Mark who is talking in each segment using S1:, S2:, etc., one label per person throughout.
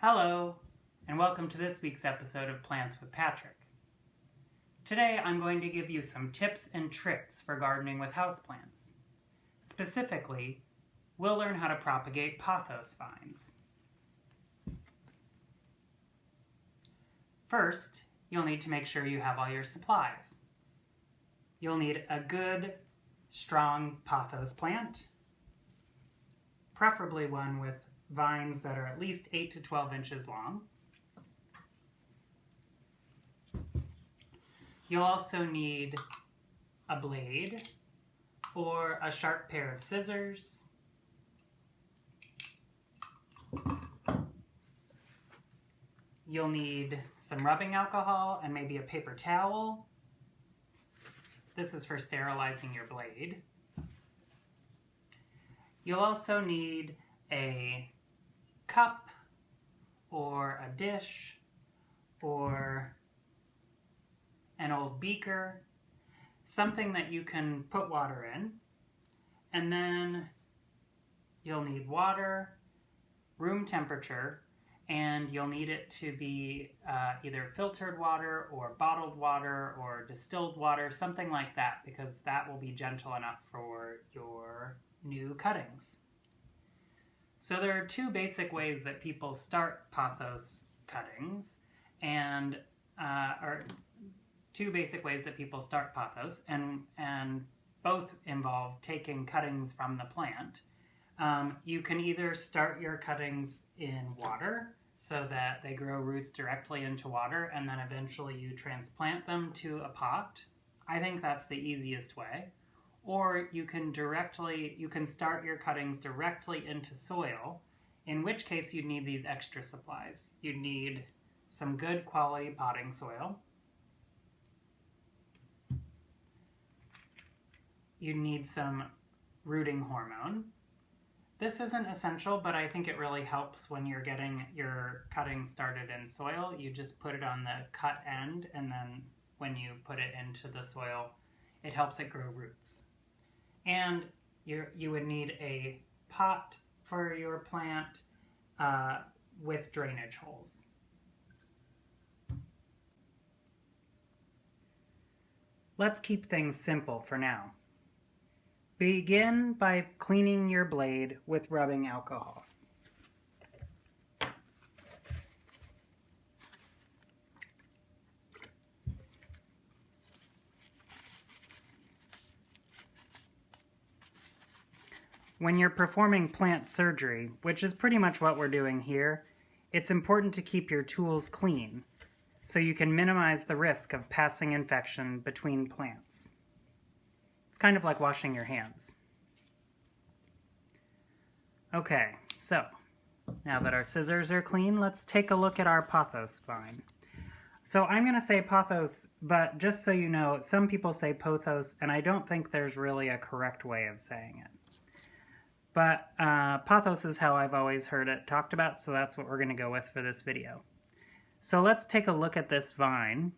S1: Hello, and welcome to this week's episode of Plants with Patrick. Today I'm going to give you some tips and tricks for gardening with houseplants. Specifically, we'll learn how to propagate pothos vines. First, you'll need to make sure you have all your supplies. You'll need a good, strong pothos plant, preferably one with vines that are at least 8 to 12 inches long. You'll also need a blade or a sharp pair of scissors, you'll need some rubbing alcohol and maybe a paper towel. This is for sterilizing your blade. You'll also need a cup or a dish or an old beaker, something that you can put water in. And then you'll need water, room temperature, and you'll need it to be either filtered water or bottled water or distilled water, something like that, because that will be gentle enough for your new cuttings. So there are two basic ways that people start pothos cuttings, and both involve taking cuttings from the plant. You can either start your cuttings in water so that they grow roots directly into water, and then eventually you transplant them to a pot. I think that's the easiest way. Or you can start your cuttings directly into soil, in which case you'd need these extra supplies. You'd need some good quality potting soil. You'd need some rooting hormone. This isn't essential, but I think it really helps when you're getting your cuttings started in soil. You just put it on the cut end, and then when you put it into the soil, it helps it grow roots. And you would need a pot for your plant with drainage holes. Let's keep things simple for now. Begin by cleaning your blade with rubbing alcohol. When you're performing plant surgery, which is pretty much what we're doing here, it's important to keep your tools clean so you can minimize the risk of passing infection between plants. It's kind of like washing your hands. Okay, so now that our scissors are clean, let's take a look at our pothos vine. So I'm going to say pothos, but just so you know, some people say pothos, and I don't think there's really a correct way of saying it. But pothos is how I've always heard it talked about, so that's what we're going to go with for this video. So let's take a look at this vine.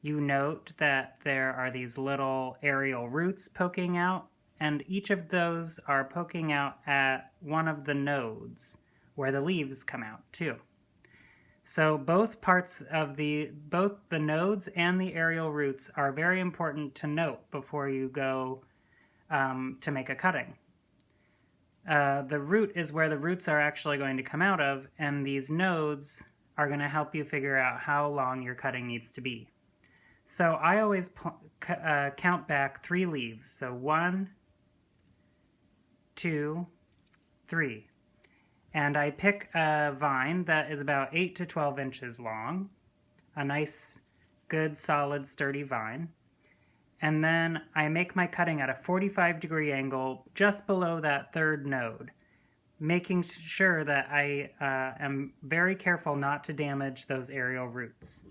S1: You note that there are these little aerial roots poking out, and each of those are poking out at one of the nodes where the leaves come out too. So both the nodes and the aerial roots are very important to note before you go to make a cutting. The root is where the roots are actually going to come out of, and these nodes are going to help you figure out how long your cutting needs to be. So I always count back 3 leaves. So 1, 2, 3. And I pick a vine that is about 8 to 12 inches long, a nice, good, solid, sturdy vine. And then I make my cutting at a 45-degree angle just below that 3rd node, making sure that I am very careful not to damage those aerial roots.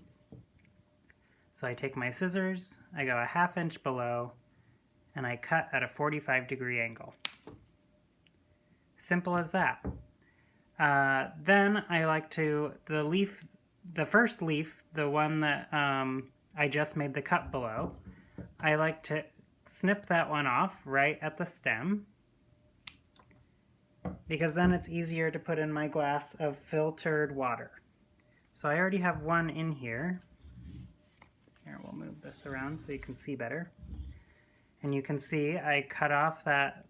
S1: So I take my scissors, I go a 1/2 inch below, and I cut at a 45-degree angle. Simple as that. Then I like to, the first leaf, the one that I just made the cut below, I like to snip that one off right at the stem. because then it's easier to put in my glass of filtered water. So I already have one in here. Here, we'll move this around so you can see better. And you can see I cut off that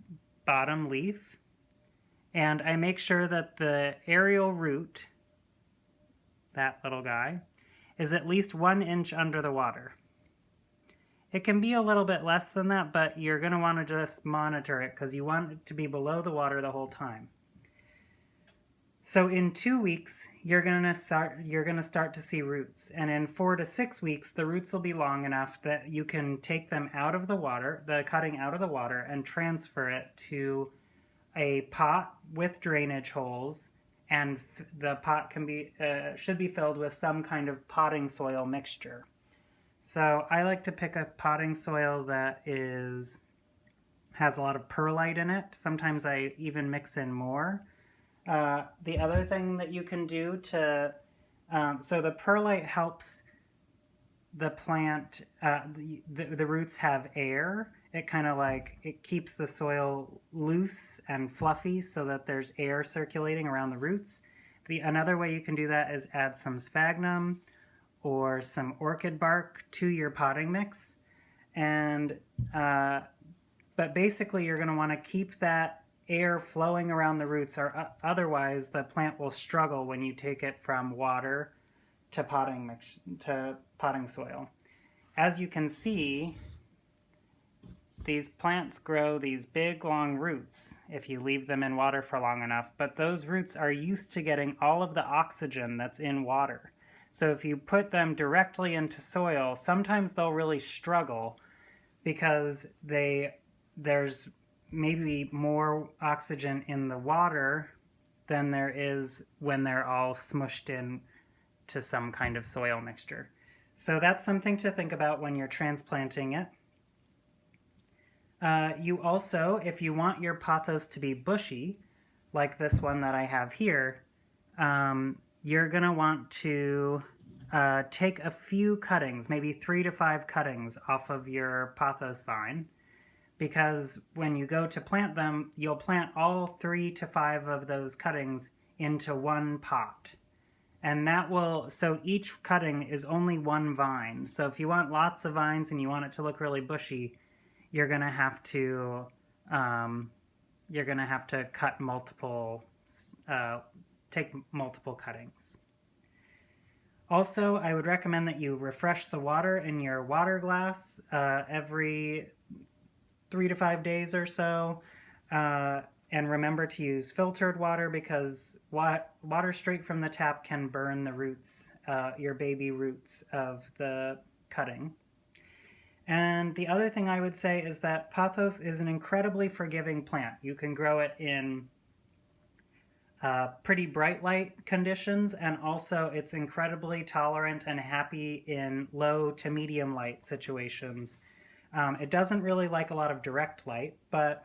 S1: bottom leaf, and I make sure that the aerial root, that little guy, is at least 1 inch under the water. It can be a little bit less than that, but you're going to want to just monitor it because you want it to be below the water the whole time. So in 2 weeks, you're going to start to see roots, and in 4 to 6 weeks, the roots will be long enough that you can take them out of the water, the cutting out of the water, and transfer it to a pot with drainage holes, and the pot can be should be filled with some kind of potting soil mixture. So I like to pick a potting soil that has a lot of perlite in it. Sometimes I even mix in more. The other thing that you can do to, so the perlite helps the plant, the roots have air. It kind of it keeps the soil loose and fluffy so that there's air circulating around the roots. Another way you can do that is add some sphagnum or some orchid bark to your potting mix. And, but basically you're going to want to keep that air flowing around the roots, or otherwise the plant will struggle when you take it from water to potting soil. As you can see, these plants grow these big long roots if you leave them in water for long enough, but those roots are used to getting all of the oxygen that's in water. So if you put them directly into soil, sometimes they'll really struggle because there's maybe more oxygen in the water than there is when they're all smushed in to some kind of soil mixture. So that's something to think about when you're transplanting it. You also, if you want your pothos to be bushy, like this one that I have here, you're going to want to take a few cuttings, maybe 3 to 5 cuttings off of your pothos vine, because when you go to plant them, you'll plant all 3 to 5 of those cuttings into one pot. And that will, so each cutting is only one vine. So if you want lots of vines and you want it to look really bushy, you're going to have to cut multiple, take multiple cuttings. Also, I would recommend that you refresh the water in your water glass every 3 to 5 days or so. And remember to use filtered water, because water straight from the tap can burn the roots, your baby roots of the cutting. And the other thing I would say is that pothos is an incredibly forgiving plant. You can grow it in pretty bright light conditions, and also it's incredibly tolerant and happy in low to medium light situations. It doesn't really like a lot of direct light, but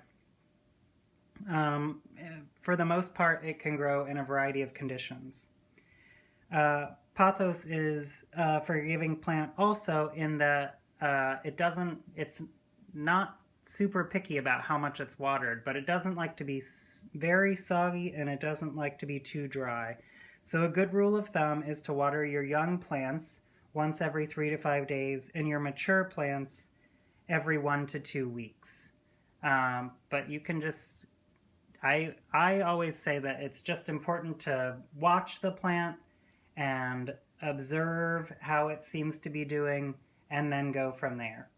S1: for the most part it can grow in a variety of conditions. Pothos is a forgiving plant also in that it's not super picky about how much it's watered, but it doesn't like to be very soggy, and it doesn't like to be too dry. So a good rule of thumb is to water your young plants once every 3 to 5 days, and your mature plants every 1 to 2 weeks. But you can just, I always say that it's just important to watch the plant and observe how it seems to be doing, and then go from there.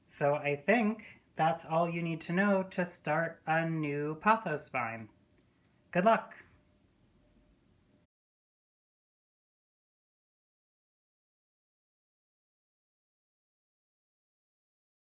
S1: So I think that's all you need to know to start a new pothos vine. Good luck!